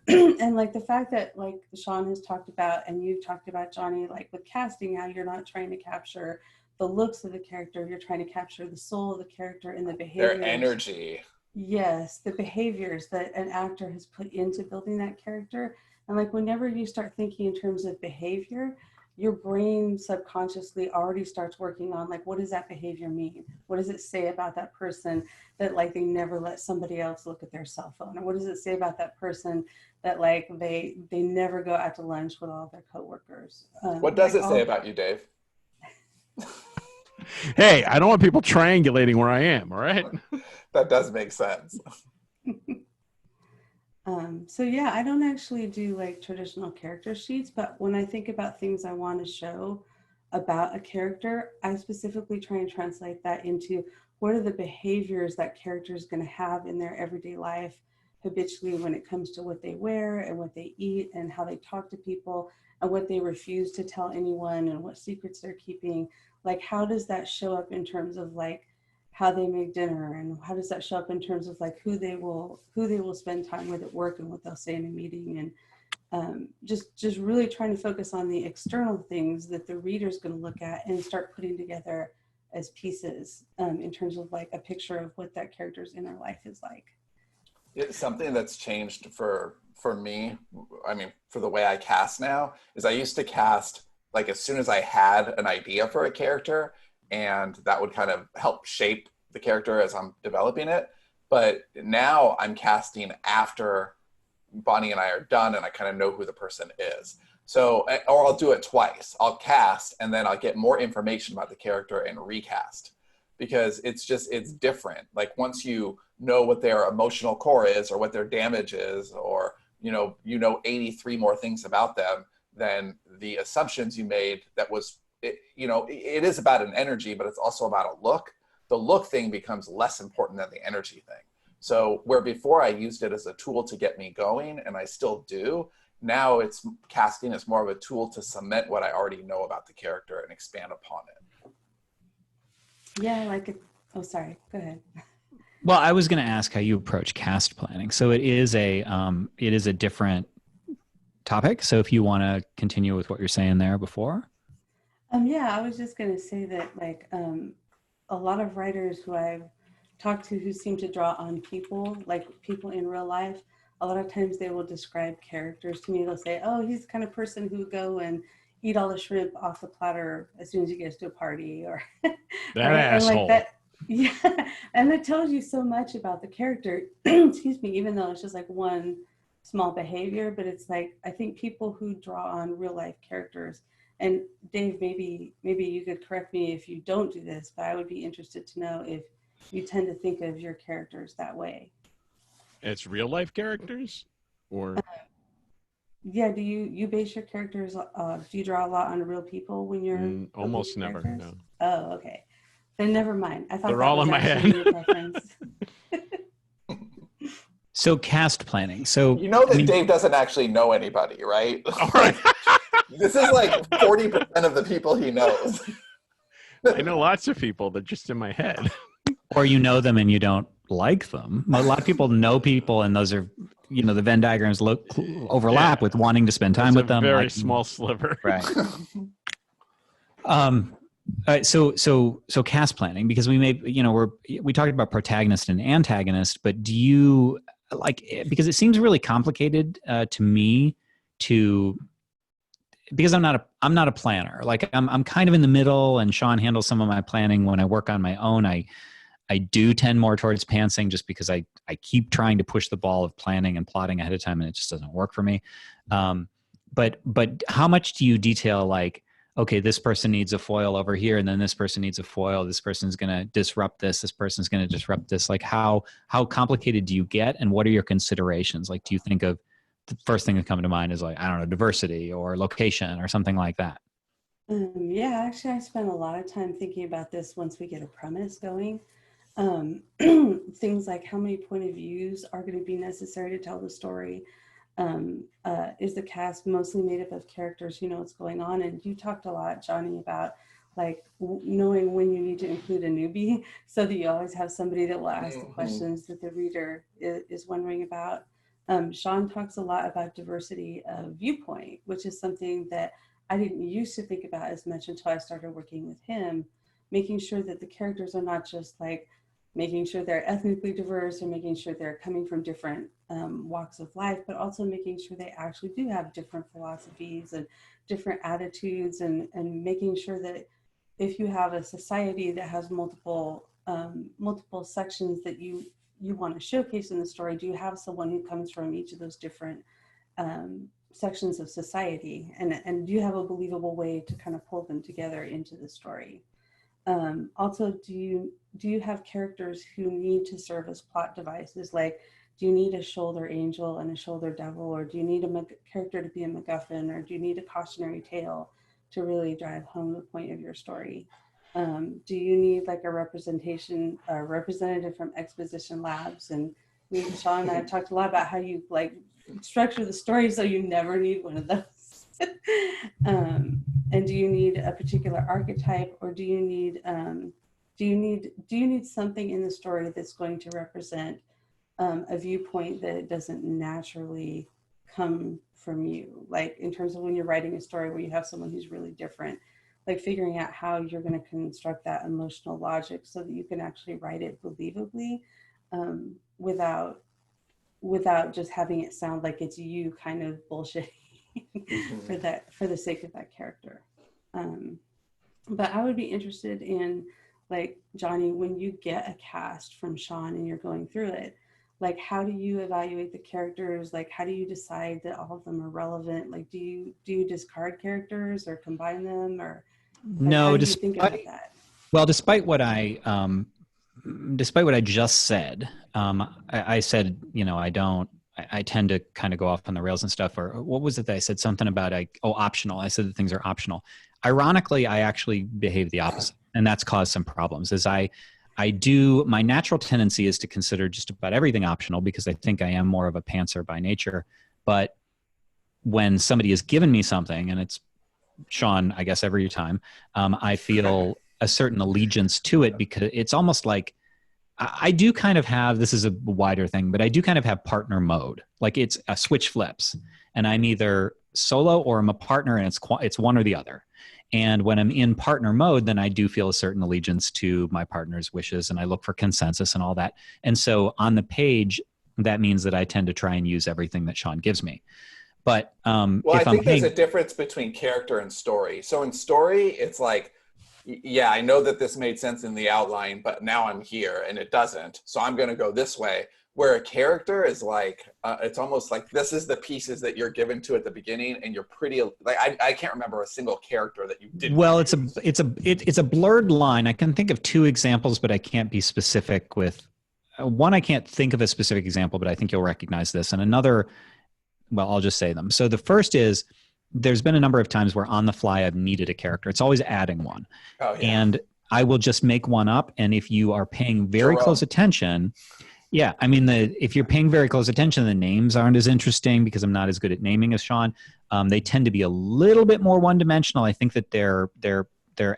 And like the fact that like Sean has talked about, and you've talked about, Johnny, like with casting, how you're not trying to capture the looks of the character, you're trying to capture the soul of the character and the behaviors. Their energy. Yes, the behaviors that an actor has put into building that character. And like whenever you start thinking in terms of behavior, your brain subconsciously already starts working on like, what does that behavior mean? What does it say about that person that like they never let somebody else look at their cell phone? Or what does it say about that person that like they never go out to lunch with all their coworkers? What does it say about you, Dave? Hey, I don't want people triangulating where I am, all right? That does make sense. So yeah, I don't actually do like traditional character sheets, but when I think about things I want to show about a character, I specifically try and translate that into what are the behaviors that character is going to have in their everyday life habitually when it comes to what they wear and what they eat and how they talk to people and what they refuse to tell anyone and what secrets they're keeping. Like, how does that show up in terms of like how they make dinner, and how does that show up in terms of like who they will spend time with at work and what they'll say in a meeting, and just really trying to focus on the external things that the reader's going to look at and start putting together as pieces in terms of like a picture of what that character's inner life is like. It's something that's changed for me. I mean, for the way I cast now, is I used to cast like as soon as I had an idea for a character, and that would kind of help shape the character as I'm developing it. But now I'm casting after Bonnie and I are done and I kind of know who the person is. So, or I'll do it twice. I'll cast and then I'll get more information about the character and recast, because it's different. Like once you know what their emotional core is or what their damage is, or, you know, 83 more things about them than the assumptions you made. That was, it is about an energy, but it's also about a look. The look thing becomes less important than the energy thing. So where before I used it as a tool to get me going, and I still do, now it's casting as more of a tool to cement what I already know about the character and expand upon it. Yeah, like it. Oh, sorry. Go ahead. Well, I was going to ask how you approach cast planning. So it is a different topic. So if you want to continue with what you're saying there before. Yeah, I was just going to say that like a lot of writers who I've talked to who seem to draw on people, like people in real life, a lot of times they will describe characters to me. They'll say, oh, he's the kind of person who would go and eat all the shrimp off the platter as soon as he gets to a party, or that right? asshole. And like that, yeah. And that tells you so much about the character, excuse me, even though it's just like one small behavior. But it's like, I think people who draw on real life characters, and Dave, maybe you could correct me if you don't do this, but I would be interested to know if you tend to think of your characters that way. It's real life characters, or yeah, do you base your characters, do you draw a lot on real people when you're almost never? characters? No. Oh, okay, then never mind. I thought they're that all was in my head. your preference. So cast planning. So Dave doesn't actually know anybody, right? All right. This is like 40% of the people he knows. I know lots of people that are just in my head. Or you know them and you don't like them. A lot of people know people, and those are, the Venn diagrams overlap with wanting to spend time with them. Very small sliver. Right. So cast planning, because we talked about protagonist and antagonist, but do you because it seems really complicated to me because I'm not a planner. Like I'm kind of in the middle, and Sean handles some of my planning. When I work on my own, I do tend more towards pantsing, just because I keep trying to push the ball of planning and plotting ahead of time, and it just doesn't work for me. But how much do you detail, like, okay, this person needs a foil over here, and then this person needs a foil. This person's going to disrupt this. This person's going to disrupt this. Like how complicated do you get, and what are your considerations? Like, do you think of the first thing that comes to mind is like, I don't know, diversity or location or something like that? Yeah, actually, I spend a lot of time thinking about this once we get a premise going. Things like how many point of views are going to be necessary to tell the story. Is the cast mostly made up of characters who know what's going on? And you talked a lot, Johnny, about like knowing when you need to include a newbie, so that you always have somebody that will ask the questions that the reader is wondering about. Sean talks a lot about diversity of viewpoint, which is something that I didn't used to think about as much until I started working with him, making sure that the characters are not just like making sure they're ethnically diverse and making sure they're coming from different walks of life, but also making sure they actually do have different philosophies and different attitudes, and making sure that if you have a society that has multiple sections that you want to showcase in the story, do you have someone who comes from each of those different sections of society, and do you have a believable way to kind of pull them together into the story? Also, do you have characters who need to serve as plot devices? Like, do you need a shoulder angel and a shoulder devil, or do you need a character to be a MacGuffin, or do you need a cautionary tale to really drive home the point of your story? Do you need like a representative from exposition labs and Sean and I have talked a lot about how you like structure the story so you never need one of those. And do you need a particular archetype, or do you need something in the story that's going to represent a viewpoint that doesn't naturally come from you? Like in terms of when you're writing a story where you have someone who's really different, like figuring out how you're going to construct that emotional logic so that you can actually write it believably, without just having it sound like it's you kind of bullshitting for the sake of that character. But I would be interested in, like, Johnny, when you get a cast from Sean and you're going through it, like, how do you evaluate the characters? Like, how do you decide that all of them are relevant? Like, do you discard characters or combine them, or like, No, how do you think about that? Well, despite what I just said, I said, I tend to kind of go off on the rails and stuff. Or what was it that I said? Something about optional. I said that things are optional. Ironically, I actually behave the opposite, and that's caused some problems. My natural tendency is to consider just about everything optional because I think I am more of a pantser by nature. But when somebody has given me something, and it's Sean, I guess every time, I feel a certain allegiance to it, because it's almost like I do kind of have, this is a wider thing, but I do kind of have partner mode. Like it's a switch flips, and I'm either solo or I'm a partner, and it's one or the other. And when I'm in partner mode, then I do feel a certain allegiance to my partner's wishes, and I look for consensus and all that. And so on the page, that means that I tend to try and use everything that Sean gives me. But well, I think there's a difference between character and story. So in story, it's like, yeah, I know that this made sense in the outline, but now I'm here and it doesn't. So I'm going to go this way. Where a character is like, it's almost like this is the pieces that you're given to at the beginning, and you're pretty like I can't remember a single character that you didn't. Well, it's a blurred line. I can think of two examples, but I can't be specific with one. I can't think of a specific example, but I think you'll recognize this. And another, well, I'll just say them. So the first is, there's been a number of times where on the fly I've needed a character. It's always adding one. Oh, yeah. And I will just make one up. And if you are paying very close attention, yeah, I mean, if you're paying very close attention, the names aren't as interesting because I'm not as good at naming as Sean. They tend to be a little bit more one-dimensional. I think that their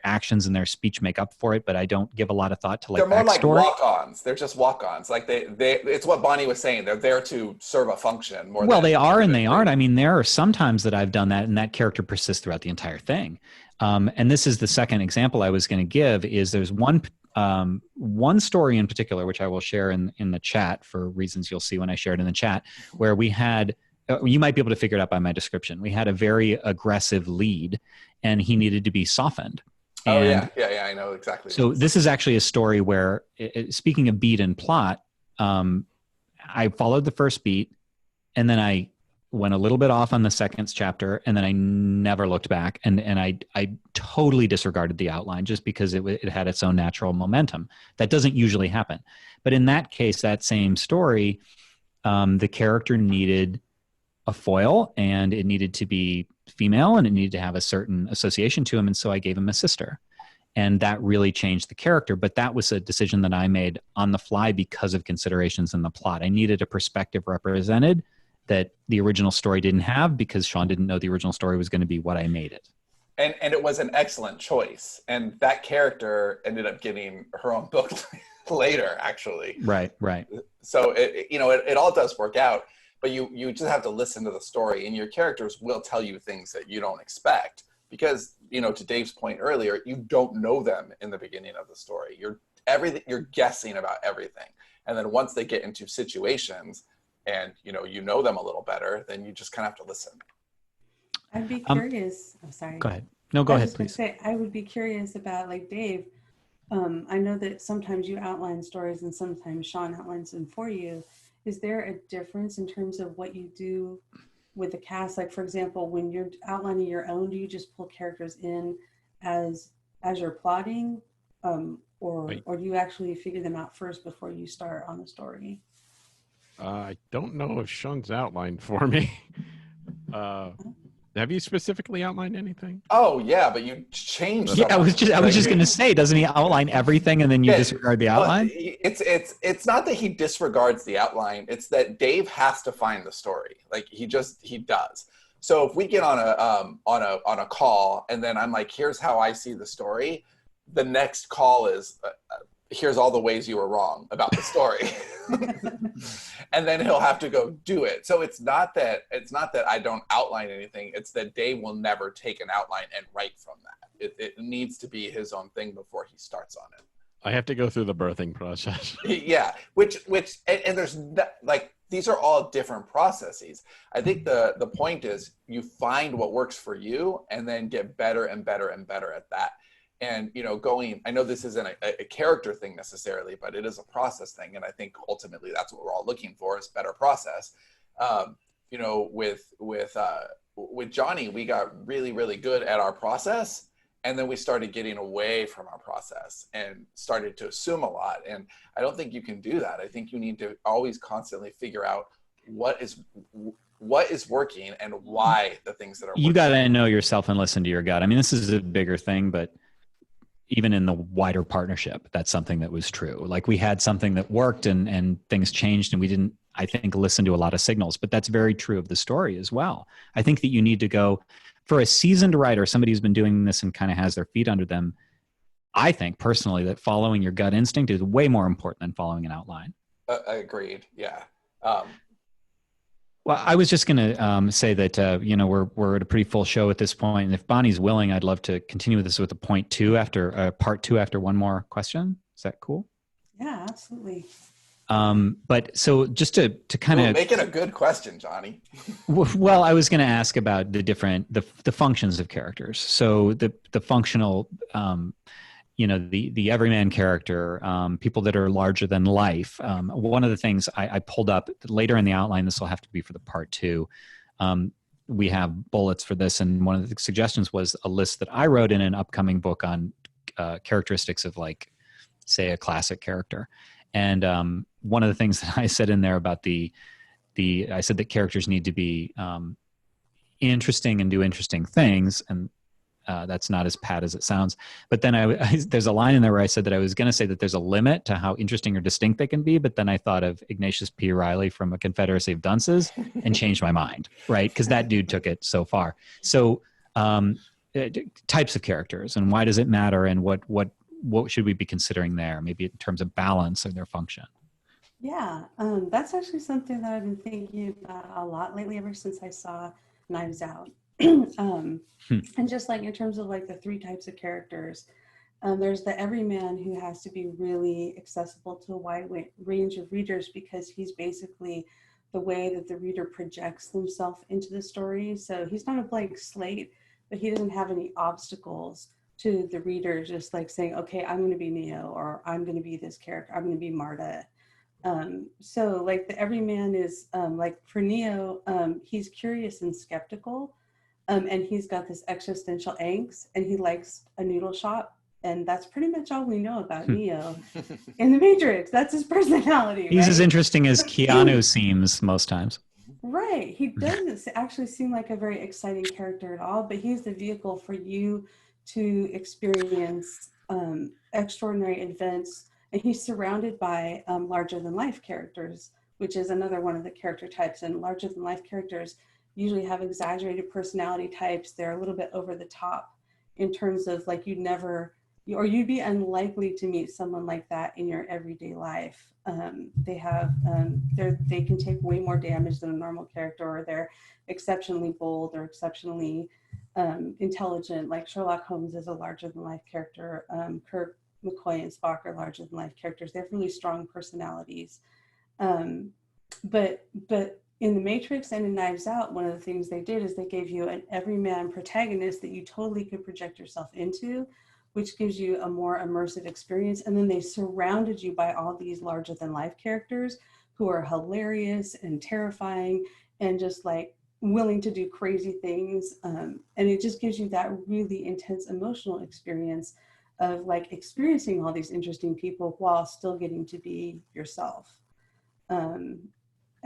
actions and their speech make up for it, but I don't give a lot of thought to like they're more backstory. Like walk-ons. They're just walk-ons. Like they it's what Bonnie was saying. They're there to serve a function more. Well, they are and they aren't. I mean, there are some times that I've done that, and that character persists throughout the entire thing. And this is the second example I was going to give. Is there's one story in particular, which I will share in the chat for reasons you'll see when I share it in the chat, where we had. You might be able to figure it out by my description. We had a very aggressive lead, and he needed to be softened. And yeah, I know exactly. So this is actually a story where, speaking of beat and plot, I followed the first beat, and then I went a little bit off on the second chapter, and then I never looked back, and I totally disregarded the outline just because it had its own natural momentum. That doesn't usually happen. But in that case, that same story, the character needed a foil, and it needed to be female, and it needed to have a certain association to him. And so I gave him a sister, and that really changed the character. But that was a decision that I made on the fly because of considerations in the plot. I needed a perspective represented that the original story didn't have, because Sean didn't know the original story was going to be what I made it. And it was an excellent choice. And that character ended up getting her own book later, actually. Right. So it all does work out. But you just have to listen to the story, and your characters will tell you things that you don't expect, because, to Dave's point earlier, you don't know them in the beginning of the story. You're guessing about everything. And then once they get into situations and, you know them a little better, then you just kind of have to listen. I'd be curious. I'm sorry. Go ahead. No, go ahead, please. I would be curious about, like, Dave. I know that sometimes you outline stories and sometimes Sean outlines them for you. Is there a difference in terms of what you do with the cast? Like, for example, when you're outlining your own, do you just pull characters in as you're plotting, or do you actually figure them out first before you start on the story? I don't know if Sean's outlined for me. Have you specifically outlined anything? Oh yeah, but you changed. Yeah, I was just going to say, doesn't he outline everything and then you disregard the outline? It's not that he disregards the outline. It's that Dave has to find the story. Like he does. So if we get on a call and then I'm like, here's how I see the story, the next call is here's all the ways you were wrong about the story. And then he'll have to go do it. So it's not that I don't outline anything. It's that Dave will never take an outline and write from that. It needs to be his own thing before he starts on it. I have to go through the birthing process. Yeah, which and there's like, these are all different processes. I think the point is you find what works for you and then get better and better and better at that. And, you know, I know this isn't a character thing necessarily, but it is a process thing. And I think ultimately that's what we're all looking for, is better process. You know, with Johnny, we got really, really good at our process. And then we started getting away from our process and started to assume a lot. And I don't think you can do that. I think you need to always constantly figure out what is working and why the things that are working. You got to know yourself and listen to your gut. I mean, this is a bigger thing, but even in the wider partnership, that's something that was true. Like we had something that worked and things changed and we didn't, I think, listen to a lot of signals, but that's very true of the story as well. I think that you need to go, for a seasoned writer, somebody who's been doing this and kind of has their feet under them, I think personally that following your gut instinct is way more important than following an outline. Agreed. Yeah. Well, I was just going to say that, you know, we're at a pretty full show at this point. And if Bonnie's willing, I'd love to continue with this with a part two after one more question. Is that cool? Yeah, absolutely. But so just to kind of make it a good question, Johnny. Well, I was going to ask about the functions of characters. So the functional, you know, the everyman character, people that are larger than life. One of the things I pulled up later in the outline, this will have to be for the part two. We have bullets for this. And one of the suggestions was a list that I wrote in an upcoming book on characteristics of, like, say, a classic character. And one of the things that I said in there about I said that characters need to be interesting and do interesting things. And that's not as pat as it sounds. But then there's a line in there where I said that I was going to say that there's a limit to how interesting or distinct they can be. But then I thought of Ignatius P. Reilly from A Confederacy of Dunces and changed my mind, right? Because that dude took it so far. So types of characters and why does it matter, and what should we be considering there, maybe in terms of balance of their function? Yeah, that's actually something that I've been thinking about a lot lately, ever since I saw Knives Out. And just like in terms of like the three types of characters, there's the everyman who has to be really accessible to a wide range of readers, because he's basically the way that the reader projects themselves into the story. So he's not a blank slate, but he doesn't have any obstacles to the reader just like saying, okay, I'm going to be Neo, or I'm going to be this character, I'm going to be Marta. So like the everyman is like for Neo, he's curious and skeptical, and he's got this existential angst, and he likes a noodle shop, and that's pretty much all we know about Neo in the Matrix. That's his personality. He's right? as interesting as Keanu seems most times. Right. He doesn't actually seem like a very exciting character at all, but he's the vehicle for you to experience extraordinary events. And he's surrounded by larger than life characters, which is another one of the character types. And larger than life characters usually have exaggerated personality types. They're a little bit over the top in terms of like you'd be unlikely to meet someone like that in your everyday life. They can take way more damage than a normal character, or they're exceptionally bold or exceptionally intelligent. Like Sherlock Holmes is a larger than life character. Kirk, McCoy, and Spock are larger than life characters. They have really strong personalities. But in The Matrix and in Knives Out, one of the things they did is they gave you an everyman protagonist that you totally could project yourself into, which gives you a more immersive experience. And then they surrounded you by all these larger than life characters who are hilarious and terrifying and just like willing to do crazy things. And it just gives you that really intense emotional experience of like experiencing all these interesting people while still getting to be yourself.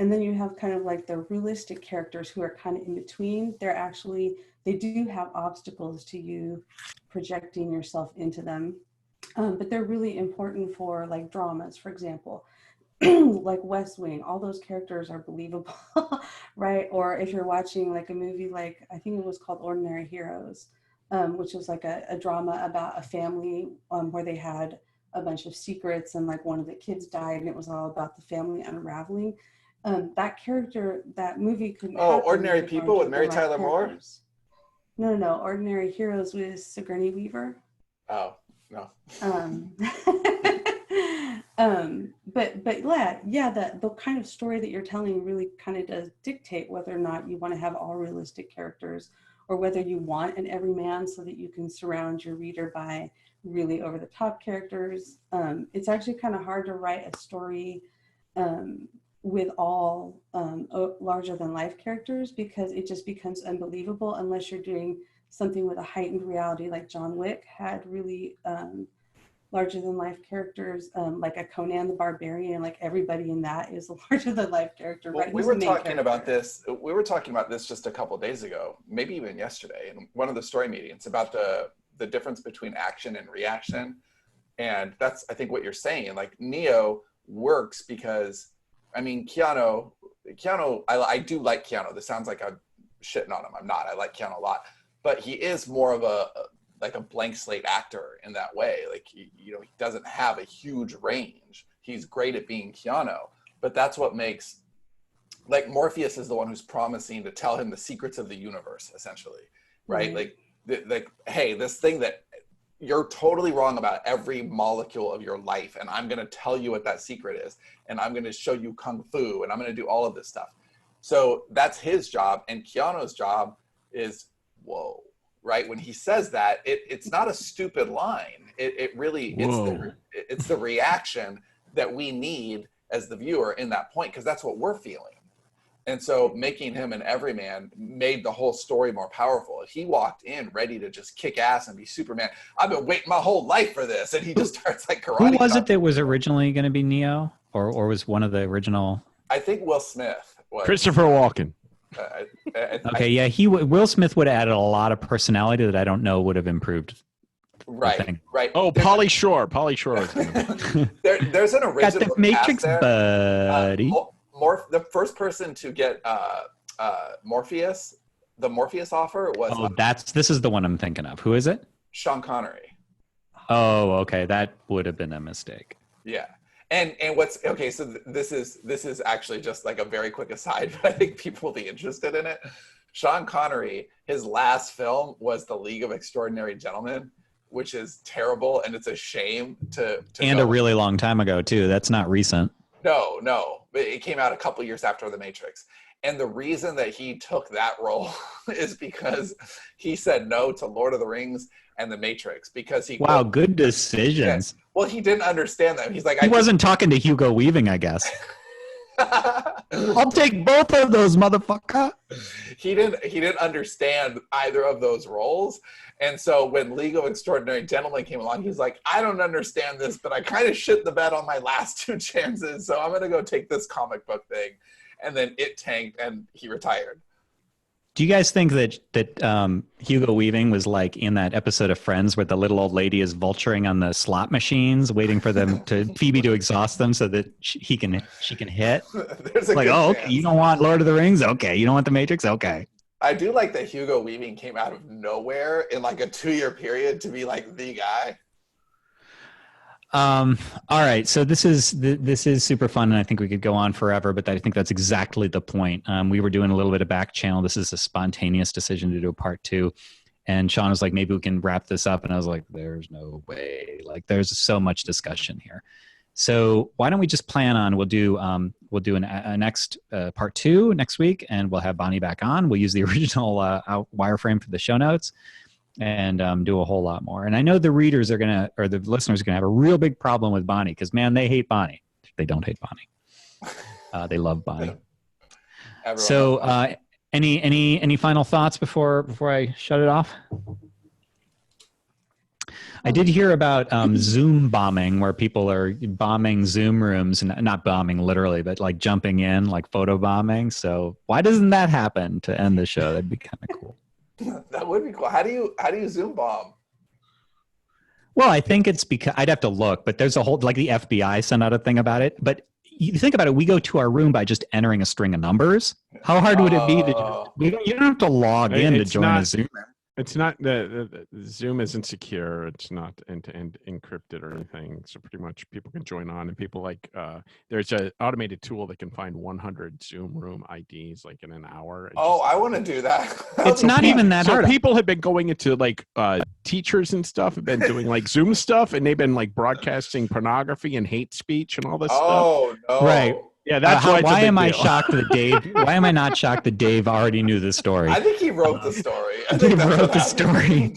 And then you have kind of like the realistic characters who are kind of in between. They do have obstacles to you projecting yourself into them. But they're really important for like dramas, for example, like West Wing. All those characters are believable, right? Or if you're watching like a movie, like I think it was called Ordinary Heroes, which was like a drama about a family where they had a bunch of secrets and like one of the kids died and it was all about the family unraveling. That movie couldn't happen. Ordinary People with Mary Tyler Moore? No. Ordinary Heroes with Sigourney Weaver. Oh, no. But yeah, the kind of story that you're telling really kind of does dictate whether or not you want to have all realistic characters or whether you want an everyman so that you can surround your reader by really over the top characters. It's actually kind of hard to write a story with all larger than life characters because it just becomes unbelievable unless you're doing something with a heightened reality, like John Wick had really larger than life characters, like a Conan the Barbarian. Like everybody in that is a larger than life character. Well, right? we were talking about this just a couple of days ago, maybe even yesterday, in one of the story meetings about the difference between action and reaction. And that's, I think, what you're saying. Like Neo works because, I mean, Keanu, I do like Keanu. This sounds like I'm shitting on him. I'm not. I like Keanu a lot. But he is more of a blank slate actor in that way. Like, he doesn't have a huge range. He's great at being Keanu. But that's what makes, like, Morpheus is the one who's promising to tell him the secrets of the universe, essentially, right? Mm-hmm. Like, hey, this thing that you're totally wrong about every molecule of your life, and I'm going to tell you what that secret is, and I'm going to show you kung fu, and I'm going to do all of this stuff. So that's his job, and Keanu's job is, whoa, right? When he says that, it's not a stupid line. It really, it's the reaction that we need as the viewer in that point, because that's what we're feeling. And so making him an everyman made the whole story more powerful. If he walked in ready to just kick ass and be Superman, I've been waiting my whole life for this, and he just starts like karate. Who was it that was originally going to be Neo, or was one of the original? I think Will Smith was. Christopher Walken. Okay, Will Smith would have added a lot of personality that I don't know would have improved. Right. Oh, Pauly Shore. Pauly Shore. There's an original got the Matrix, cast there. buddy. The first person to get Morpheus, the Morpheus offer was. Oh, this is the one I'm thinking of. Who is it? Sean Connery. Oh, okay, that would have been a mistake. Yeah, and what's okay? So this is actually just like a very quick aside, but I think people will be interested in it. Sean Connery, his last film was The League of Extraordinary Gentlemen, which is terrible, and it's a shame to and a really long time ago too. That's not recent. No. It came out a couple years after The Matrix. And the reason that he took that role is because he said no to Lord of the Rings and The Matrix because he... Wow, good decisions. Yeah. Well, he didn't understand them. He's like... He wasn't talking to Hugo Weaving, I guess. I'll take both of those, motherfucker. He didn't understand either of those roles. And so when League of Extraordinary Gentlemen came along, he's like, I don't understand this, but I kind of shit the bed on my last two chances, so I'm going to go take this comic book thing. And then it tanked, and he retired. Do you guys think that Hugo Weaving was like in that episode of Friends where the little old lady is vulturing on the slot machines, waiting for Phoebe to exhaust them so that she can hit? There's a like, oh, okay, you don't want Lord of the Rings? Okay. You don't want The Matrix? Okay. I do like that Hugo Weaving came out of nowhere in like a 2-year period to be like the guy. All right. So this is super fun, and I think we could go on forever, but I think that's exactly the point. We were doing a little bit of back channel. This is a spontaneous decision to do a part 2. And Sean was like, maybe we can wrap this up. And I was like, there's no way. Like, there's so much discussion here. So why don't we just plan on, we'll do a next part 2 next week, and we'll have Bonnie back on. We'll use the original wireframe for the show notes and do a whole lot more. And I know the readers are or the listeners are gonna have a real big problem with Bonnie because, man, they hate Bonnie. They don't hate Bonnie. They love Bonnie. So any final thoughts before I shut it off? I did hear about Zoom bombing, where people are bombing Zoom rooms, and not bombing literally, but like jumping in, like photo bombing. So why doesn't that happen to end the show? That'd be kind of cool. That would be cool. How do you Zoom bomb? Well, I think it's because I'd have to look, but there's a whole, like the FBI sent out a thing about it. But you think about it, we go to our room by just entering a string of numbers. How hard would it be you don't have to log in to join a Zoom room. It's not the Zoom isn't secure. It's not end-to-end encrypted or anything. So pretty much people can join on, and people like there's an automated tool that can find 100 Zoom room IDs like in an hour. I want to do that. It's not even that hard. People have been going into like teachers and stuff have been doing like Zoom stuff, and they've been like broadcasting pornography and hate speech and all this stuff. Oh no! Right. Yeah, that's why am I shocked that Dave? Why am I not shocked that Dave already knew the story? I think he wrote the story. He wrote the story.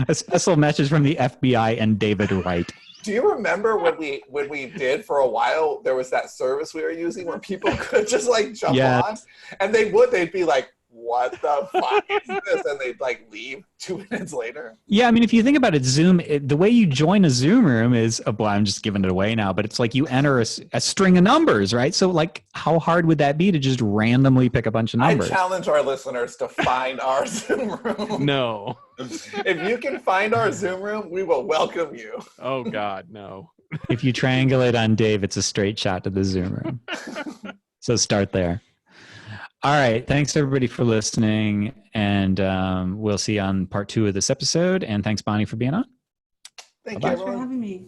A special message from the FBI and David Wright. Do you remember when we did for a while? There was that service we were using where people could just like jump on, and they'd be like, "What the fuck is this?" And they'd like leave 2 minutes later. Yeah, I mean, if you think about it, Zoom, the way you join a Zoom room is, well, I'm just giving it away now, but it's like you enter a string of numbers, right? So like, how hard would that be to just randomly pick a bunch of numbers? I challenge our listeners to find our Zoom room. No. If you can find our Zoom room, we will welcome you. Oh God, no. If you triangulate on Dave, it's a straight shot to the Zoom room. So start there. All right. Thanks, everybody, for listening. And we'll see you on part 2 of this episode. And thanks, Bonnie, for being on. Thank you, Thanks for having me.